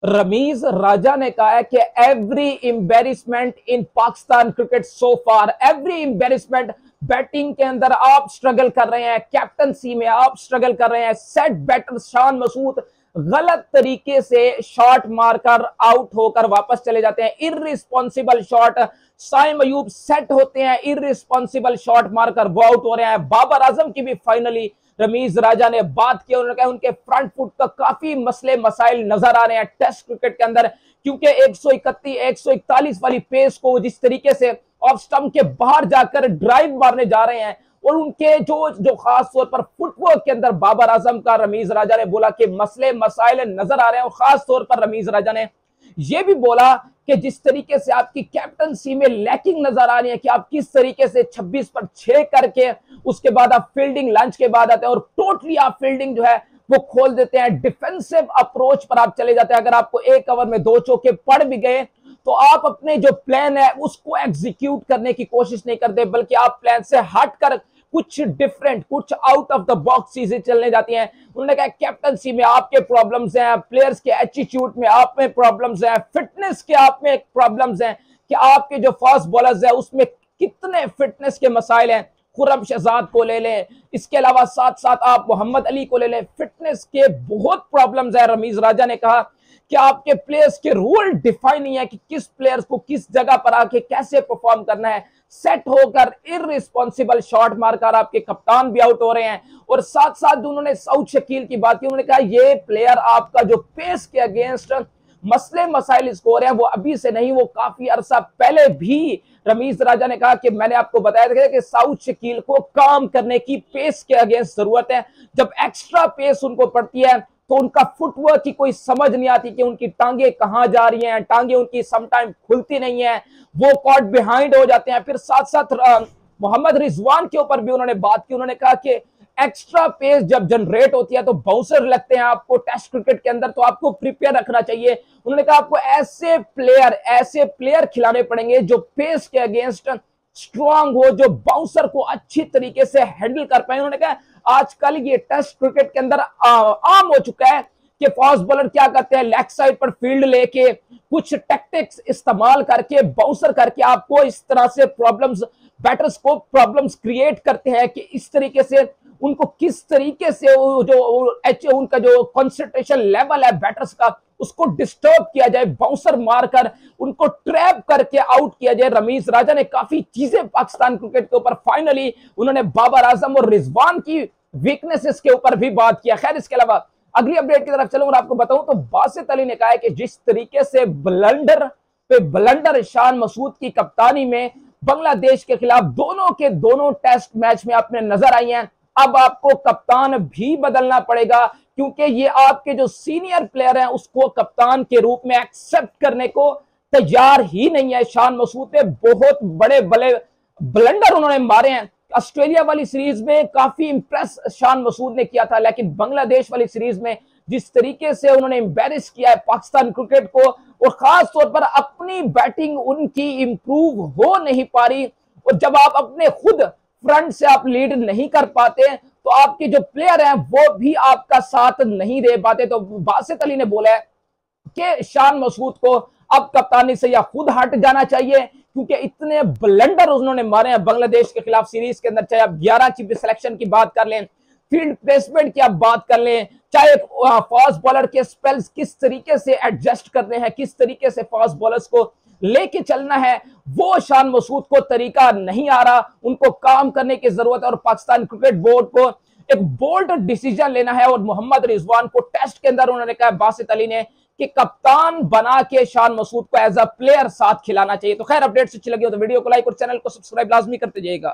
रमीज राजा ने कहा है कि एवरी एम्बेरसमेंट इन पाकिस्तान क्रिकेट सो फार, एवरी एम्बेरसमेंट, बैटिंग के अंदर आप स्ट्रगल कर रहे हैं, कैप्टनसी में आप स्ट्रगल कर रहे हैं, सेट बैटर शान मसूद गलत तरीके से शॉट मारकर आउट होकर वापस चले जाते हैं, irresponsible shot. Saim Ayub set होते हैं, इररिस्पॉन्सिबल शॉट मारकर वो आउट हो रहे हैं। बाबर आजम की भी फाइनली रमीज राजा ने बात की, उन्होंने कहा उनके फ्रंट फुट का काफी मसले मसाइल नजर आ रहे हैं टेस्ट क्रिकेट के अंदर, क्योंकि 131 141 वाली पेस को जिस तरीके से ऑफ स्टंप के बाहर जाकर ड्राइव मारने जा रहे हैं, और उनके जो खास तौर पर फुटवर्क के अंदर बाबर आजम का रमीज राजा ने बोला कि मसले मसाइल नजर आ रहे हैं। और खास तौर पर रमीज राजा ने यह भी बोला कि जिस तरीके से आपकी कैप्टनसी में लैकिंग नजर आ रही है, कि आप किस तरीके से 26 पर 6 करके उसके बाद आप फील्डिंग लंच के बाद आते हैं और टोटली आप फील्डिंग जो है वो खोल देते हैं, डिफेंसिव अप्रोच पर आप चले जाते हैं। अगर आपको एक ओवर में 2 चौके पड़ भी गए तो आप अपने जो प्लान है उसको एग्जीक्यूट करने की कोशिश नहीं करते, बल्कि आप प्लान से हटकर कुछ डिफरेंट, कुछ आउट ऑफ द बॉक्स चीजें चलने जाती हैं। उन्होंने कहा कैप्टनसी में आपके प्रॉब्लम्स हैं, प्लेयर्स के एटीट्यूड में आप में प्रॉब्लम्स हैं, फिटनेस के आप में प्रॉब्लम्स हैं, कि आपके जो फास्ट बॉलर्स हैं उसमें कितने फिटनेस के मसाइल हैं। खुर्रम शहजाद को ले लें, इसके अलावा साथ साथ आप मोहम्मद अली को ले लें, फिटनेस के बहुत प्रॉब्लम्स है। रमीज राजा ने कहा कि आपके प्लेयर्स के रूल डिफाइन नहीं है कि किस प्लेयर्स को किस जगह पर आके कैसे परफॉर्म करना है। सेट होकर इररिस्पॉन्सिबल शॉट मारकर आपके कप्तान भी आउट हो रहे हैं। और साथ साथ उन्होंने सऊद शकील की बात की, उन्होंने कहा ये प्लेयर आपका जो पेस के अगेंस्ट मसले मसाइल इसको हो रहे हैं वो अभी से नहीं, वो काफी अरसा पहले भी रमीज राजा ने कहा कि मैंने आपको बताया था कि सऊद शकील को काम करने की पेस के अगेंस्ट जरूरत है। जब एक्स्ट्रा पेस उनको पड़ती है तो उनका फुटवर्क की कोई समझ नहीं आती कि उनकी टांगे कहां जा रही हैं, टांगे उनकी समटाइम खुलती नहीं है, वो कॉट बिहाइंड हो जाते हैं। फिर साथ साथ मोहम्मद रिजवान के ऊपर भी उन्होंने बात की, उन्होंने कहा कि एक्स्ट्रा पेस जब जनरेट होती है तो बाउंसर लगते हैं आपको टेस्ट क्रिकेट के अंदर, तो आपको प्रिपेयर रखना चाहिए। उन्होंने कहा आपको ऐसे प्लेयर खिलाने पड़ेंगे जो पेस के अगेंस्ट स्ट्रांग हो, जो बाउंसर को अच्छी तरीके से हैंडल कर पाए। उन्होंने कहा आजकल ये टेस्ट क्रिकेट के अंदर आम हो चुका है कि फास्ट बॉलर क्या करते हैं, लेग साइड पर फील्ड लेके कुछ टैक्टिक्स इस्तेमाल करके बाउंसर करके आपको इस तरह से प्रॉब्लम्स, बैटर्स को प्रॉब्लम्स क्रिएट करते हैं कि इस तरीके से उनको किस तरीके से उनका जो कंसंट्रेशन लेवल है बैटर्स का उसको डिस्टर्ब किया जाए, बाउंसर मारकर उनको ट्रैप करके आउट किया जाए। रमीज राजा ने काफी चीजें पाकिस्तान क्रिकेट के ऊपर, फाइनली उन्होंने बाबर आजम और रिजवान की वीकनेसेस के ऊपर भी बात किया। खैर इसके अलावा अगली अपडेट की तरफ चलूं और आपको बताऊं तो बासित अली ने कहा है कि जिस तरीके से ब्लंडर पे ब्लंडर शान मसूद की कप्तानी में बांग्लादेश के खिलाफ दोनों के दोनों टेस्ट मैच में आपने नजर आई हैं, अब आपको कप्तान भी बदलना पड़ेगा, क्योंकि ये आपके जो सीनियर प्लेयर हैं उसको कप्तान के रूप में एक्सेप्ट करने को तैयार ही नहीं है। शान मसूद ने बहुत बड़े बड़े ब्लंडर उन्होंने मारे हैं। ऑस्ट्रेलिया वाली सीरीज में काफी इंप्रेस शान मसूद ने किया था, लेकिन बांग्लादेश वाली सीरीज में जिस तरीके से उन्होंने एम्बेरस किया है पाकिस्तान क्रिकेट को, और खास तौर पर अपनी बैटिंग उनकी इंप्रूव हो नहीं पा रही, और जब आप अपने खुद फ्रंट से आप लीड नहीं कर पाते तो आपके जो प्लेयर हैं वो भी आपका साथ नहीं दे पाते। तो बासित अली ने बोला है कि शान मसूद को अब कप्तानी से या खुद हट जाना चाहिए, क्योंकि इतने ब्लंडर उन्होंने मारे हैं बांग्लादेश के खिलाफ सीरीज के अंदर। चाहे आप 11 की सिलेक्शन की बात कर लें, फील्ड प्लेसमेंट की आप बात कर लें, चाहे फास्ट बॉलर के स्पेल्स किस तरीके से एडजस्ट करने हैं, किस तरीके से फास्ट बॉलर्स को लेके चलना है, वो शान मसूद को तरीका नहीं आ रहा। उनको काम करने की जरूरत है और पाकिस्तान क्रिकेट बोर्ड को एक बोल्ड डिसीजन लेना है। और मोहम्मद रिजवान को टेस्ट के अंदर उन्होंने कहा बासित अली ने कि कप्तान बना के शान मसूद को एज अ प्लेयर साथ खिलाना चाहिए। तो खैर अपडेट अच्छी लगी हो तो वीडियो को लाइक और चैनल को सब्सक्राइब लाजमी करते जाइएगा।